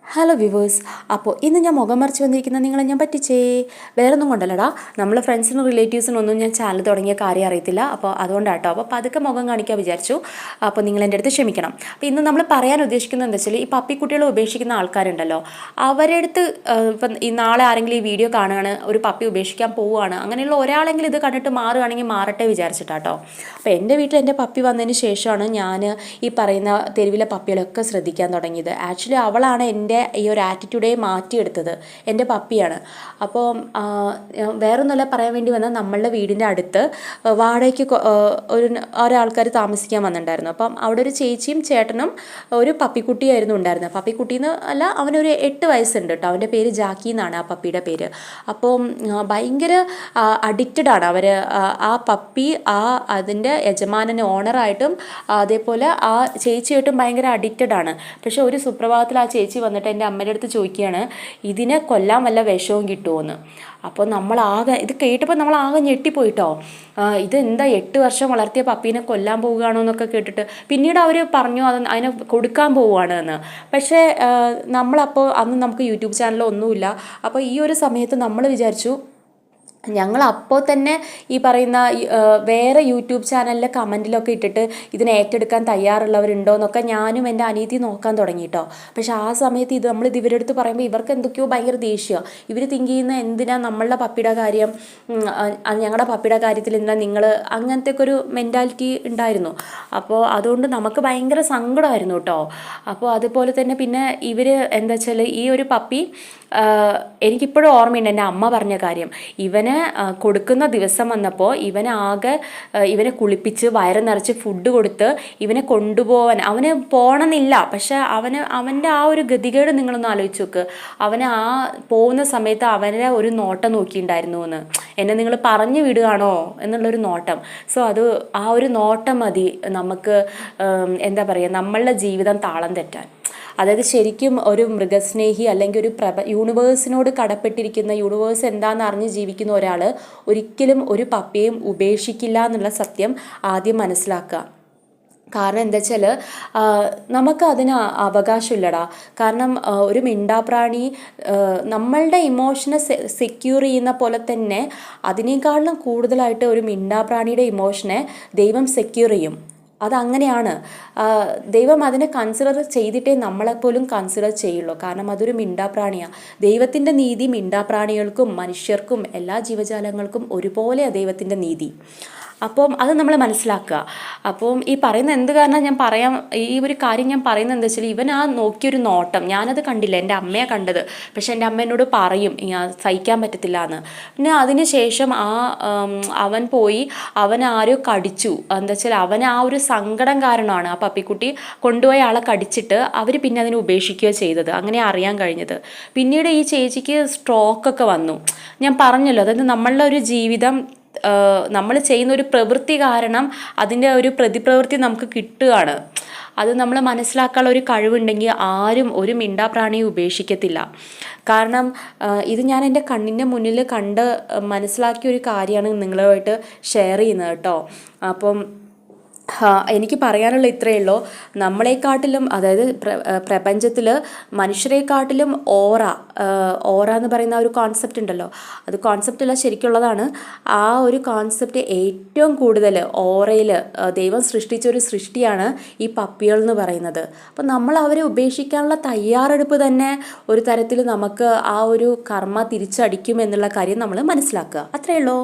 Hello viewers. അപ്പോൾ ഇന്ന് ഞാൻ മുഖം മറിച്ച് വന്നിരിക്കുന്ന നിങ്ങളെ ഞാൻ പറ്റിച്ചേ. വേറൊന്നും കൊണ്ടല്ലടാ, നമ്മളെ ഫ്രണ്ട്സിനും റിലേറ്റീവ്സിനൊന്നും ഞാൻ ചാനൽ തുടങ്ങിയ കാര്യം അറിയത്തില്ല. അപ്പോൾ അതുകൊണ്ടാട്ടോ. അപ്പോൾ പതുക്കെ മുഖം കാണിക്കാൻ വിചാരിച്ചു. അപ്പോൾ നിങ്ങൾ എൻ്റെ അടുത്ത് ക്ഷമിക്കണം. അപ്പോൾ ഇന്ന് നമ്മൾ പറയാൻ ഉദ്ദേശിക്കുന്നത് എന്താ വെച്ചാൽ, ഈ പപ്പിക്കുട്ടികളെ ഉപേക്ഷിക്കുന്ന ആൾക്കാരുണ്ടല്ലോ, അവരുടെ അടുത്ത് ഇപ്പം ഈ നാളെ ആരെങ്കിലും ഈ വീഡിയോ കാണുകയാണ്, ഒരു പപ്പി ഉപേക്ഷിക്കാൻ പോവുകയാണ്, അങ്ങനെയുള്ള ഒരാളെങ്കിലും ഇത് കണ്ടിട്ട് മാറുകയാണെങ്കിൽ മാറട്ടെ വിചാരിച്ചിട്ടാട്ടോ. അപ്പോൾ എൻ്റെ വീട്ടിൽ എൻ്റെ പപ്പി വന്നതിന് ശേഷമാണ് ഞാൻ ഈ പറയുന്ന തെരുവിലെ പപ്പികളൊക്കെ ശ്രദ്ധിക്കാൻ തുടങ്ങിയത്. ആക്ച്വലി അവളാണ് എൻ്റെ ഈ ഒരു ആറ്റിറ്റ്യൂഡേ മാറ്റിയെടുത്തത്. എൻ്റെ പപ്പിയാണ്. അപ്പോൾ വേറൊന്നുമല്ല പറയാൻ വേണ്ടി വന്നാൽ, നമ്മളുടെ വീടിൻ്റെ അടുത്ത് വാടകയ്ക്ക് ഒരാൾക്കാർ താമസിക്കാൻ വന്നിട്ടുണ്ടായിരുന്നു. അപ്പം അവിടെ ഒരു ചേച്ചിയും ചേട്ടനും ഒരു പപ്പിക്കുട്ടിയായിരുന്നു ഉണ്ടായിരുന്നത്. പപ്പിക്കുട്ടിന്ന് അല്ല, അവനൊരു 8 വയസ്സുണ്ട് കേട്ടോ. അവൻ്റെ പേര് ജാക്കി എന്നാണ് ആ പപ്പിയുടെ പേര്. അപ്പോൾ ഭയങ്കര അഡിക്റ്റഡ് ആണ് അവർ. ആ പപ്പി അതിൻ്റെ യജമാനന് ഓണറായിട്ടും അതേപോലെ ആ ചേച്ചിയായിട്ടും ഭയങ്കര അഡിക്റ്റഡ് ആണ്. പക്ഷേ ഒരു സുപ്രഭാതത്തിൽ ആ ചേച്ചി വന്നിട്ട് എൻ്റെ അമ്മയുടെ അടുത്ത് ചോദിക്കുകയാണ്, ഇതിനെ കൊല്ലാൻ വല്ല വിഷവും കിട്ടുമോയെന്ന്. അപ്പോൾ ഇത് കേട്ടപ്പോൾ നമ്മളാകെ ഞെട്ടിപ്പോയിട്ടോ. ഇതെന്താ 8 വർഷം വളർത്തിയ പപ്പീനെ കൊല്ലാൻ പോവുകയാണോ എന്നൊക്കെ കേട്ടിട്ട്. പിന്നീട് അവർ പറഞ്ഞു അതിനെ കൊടുക്കാൻ പോവുകയാണ് എന്ന്. പക്ഷേ അന്ന് നമുക്ക് യൂട്യൂബ് ചാനലോ ഒന്നുമില്ല. അപ്പോൾ ഈ ഒരു സമയത്ത് നമ്മൾ വിചാരിച്ചു, ഞങ്ങൾ അപ്പോൾ തന്നെ ഈ പറയുന്ന വേറെ യൂട്യൂബ് ചാനലിലെ കമൻറ്റിലൊക്കെ ഇട്ടിട്ട് ഇതിനെ ഏറ്റെടുക്കാൻ തയ്യാറുള്ളവരുണ്ടോ എന്നൊക്കെ ഞാനും എൻ്റെ അനിയത്തി നോക്കാൻ തുടങ്ങി കേട്ടോ. പക്ഷെ ആ സമയത്ത് നമ്മളിത് ഇവരുടെ അടുത്ത് പറയുമ്പോൾ ഇവർക്ക് എന്തൊക്കെയോ ഭയങ്കര ദേഷ്യമാണ്. ഇവർ തിങ്ക് ചെയ്യുന്ന എന്തിനാ നമ്മളുടെ പപ്പിയുടെ കാര്യം, ഞങ്ങളുടെ പപ്പിയുടെ കാര്യത്തിൽ എന്താ നിങ്ങൾ, അങ്ങനത്തെ ഒക്കെ ഒരു മെൻറ്റാലിറ്റി ഉണ്ടായിരുന്നു. അപ്പോൾ അതുകൊണ്ട് നമുക്ക് ഭയങ്കര സങ്കടമായിരുന്നു കേട്ടോ. അപ്പോൾ അതുപോലെ തന്നെ പിന്നെ ഇവർ എന്താ വെച്ചാൽ, ഈ ഒരു പപ്പി എനിക്കിപ്പോഴും ഓർമ്മയുണ്ട് എൻ്റെ അമ്മ പറഞ്ഞ കാര്യം. ഇവനെ കൊടുക്കുന്ന ദിവസം വന്നപ്പോൾ ഇവനെ കുളിപ്പിച്ച് വയറ് നിറച്ച് ഫുഡ് കൊടുത്ത് ഇവനെ കൊണ്ടുപോകാൻ, അവന് പോകണമെന്നില്ല, പക്ഷെ അവൻ്റെ ആ ഒരു ഗതികേട് നിങ്ങളൊന്ന് ആലോചിച്ച് നോക്ക്. പോകുന്ന സമയത്ത് അവനെ ഒരു നോട്ടം നോക്കിയിട്ടുണ്ടായിരുന്നു എന്ന്. എന്നെ നിങ്ങൾ പറഞ്ഞു വിടുകയാണോ എന്നുള്ളൊരു നോട്ടം. സോ ആ ഒരു നോട്ടം മതി നമുക്ക് എന്താ പറയുക, നമ്മളുടെ ജീവിതം താളം തെറ്റാൻ. അതായത് ശരിക്കും ഒരു മൃഗസ്നേഹി അല്ലെങ്കിൽ ഒരു യൂണിവേഴ്സിനോട് കടപ്പെട്ടിരിക്കുന്ന, യൂണിവേഴ്സ് എന്താണെന്ന് അറിഞ്ഞ് ജീവിക്കുന്ന ഒരാൾ ഒരിക്കലും ഒരു പപ്പിയെയും ഉപേക്ഷിക്കില്ല എന്നുള്ള സത്യം ആദ്യം മനസ്സിലാക്കുക. കാരണം എന്താ വെച്ചാൽ, നമുക്കതിന് അവകാശമില്ലടാ. കാരണം ഒരു മിണ്ടാപ്രാണി നമ്മളുടെ ഇമോഷനെ സെക്യൂർ ചെയ്യുന്ന പോലെ തന്നെ അതിനേക്കാളും കൂടുതലായിട്ട് ഒരു മിണ്ടാപ്രാണിയുടെ ഇമോഷനെ ദൈവം സെക്യൂർ ചെയ്യും. അതങ്ങനെയാണ്. ദൈവം അതിനെ കൺസിഡർ ചെയ്തിട്ടേ നമ്മളെപ്പോലും കൺസിഡർ ചെയ്യുള്ളൂ. കാരണം അതൊരു മിണ്ടാപ്രാണിയാണ്. ദൈവത്തിൻ്റെ നീതി മിണ്ടാപ്രാണികൾക്കും മനുഷ്യർക്കും എല്ലാ ജീവജാലങ്ങൾക്കും ഒരുപോലെയാണ് ദൈവത്തിൻ്റെ നീതി. അപ്പം അത് നമ്മൾ മനസ്സിലാക്കുക. അപ്പം ഈ പറയുന്ന എന്ത് കാരണം ഈ ഒരു കാര്യം ഞാൻ പറയുന്നത് എന്താ വെച്ചാൽ, ഇവൻ നോക്കിയൊരു നോട്ടം ഞാനത് കണ്ടില്ല, എൻ്റെ അമ്മയെ കണ്ടത്. പക്ഷെ എൻ്റെ അമ്മ എന്നോട് പറയും സഹിക്കാൻ പറ്റത്തില്ല എന്ന്. പിന്നെ അതിന് ശേഷം അവൻ പോയി ആരോ കടിച്ചു. എന്താ വെച്ചാൽ അവൻ ആ ഒരു സങ്കടം കാരണമാണ് ആ പപ്പിക്കുട്ടി കൊണ്ടുപോയ ആളെ കടിച്ചിട്ട് അവർ പിന്നെ അതിനെ ഉപേക്ഷിക്കുകയോ ചെയ്തത്. അങ്ങനെ അറിയാൻ കഴിഞ്ഞത്. പിന്നീട് ഈ ചേച്ചിക്ക് സ്ട്രോക്കൊക്കെ വന്നു. ഞാൻ പറഞ്ഞല്ലോ, അതായത് നമ്മളുടെ ഒരു ജീവിതം, നമ്മൾ ചെയ്യുന്ന ഒരു പ്രവൃത്തി കാരണം അതിൻ്റെ ഒരു പ്രതിപ്രവൃത്തി നമുക്ക് കിട്ടുകയാണ്. അത് നമ്മൾ മനസ്സിലാക്കാനുള്ള ഒരു കഴിവുണ്ടെങ്കിൽ ആരും ഒരു മിണ്ടാപ്രാണിയെ ഉപേക്ഷിക്കത്തില്ല. കാരണം ഇത് ഞാൻ എൻ്റെ കണ്ണിൻ്റെ മുന്നിൽ കണ്ട് മനസ്സിലാക്കിയ ഒരു കാര്യമാണ് നിങ്ങളുമായിട്ട് ഷെയർ ചെയ്യുന്നത് കേട്ടോ. അപ്പം എനിക്ക് പറയാനുള്ള ഇത്രയേ ഉള്ളൂ. നമ്മളെക്കാട്ടിലും, അതായത് പ്രപഞ്ചത്തിൽ മനുഷ്യരെക്കാട്ടിലും ഓറ എന്ന് പറയുന്ന ഒരു കോൺസെപ്റ്റ് ഉണ്ടല്ലോ, അത് കോൺസെപ്റ്റല്ല, ശരിക്കുള്ളതാണ്. ആ ഒരു കോൺസെപ്റ്റ് ഏറ്റവും കൂടുതൽ ഓറയിൽ ദൈവം സൃഷ്ടിച്ച ഒരു സൃഷ്ടിയാണ് ഈ പപ്പികൾ എന്ന് പറയുന്നത്. അപ്പം നമ്മൾ അവരെ ഉപേക്ഷിക്കാനുള്ള തയ്യാറെടുപ്പ് തന്നെ ഒരു തരത്തിൽ നമുക്ക് ആ ഒരു കർമ്മ തിരിച്ചടിക്കും എന്നുള്ള കാര്യം നമ്മൾ മനസ്സിലാക്കുക. അത്രയേ ഉള്ളൂ.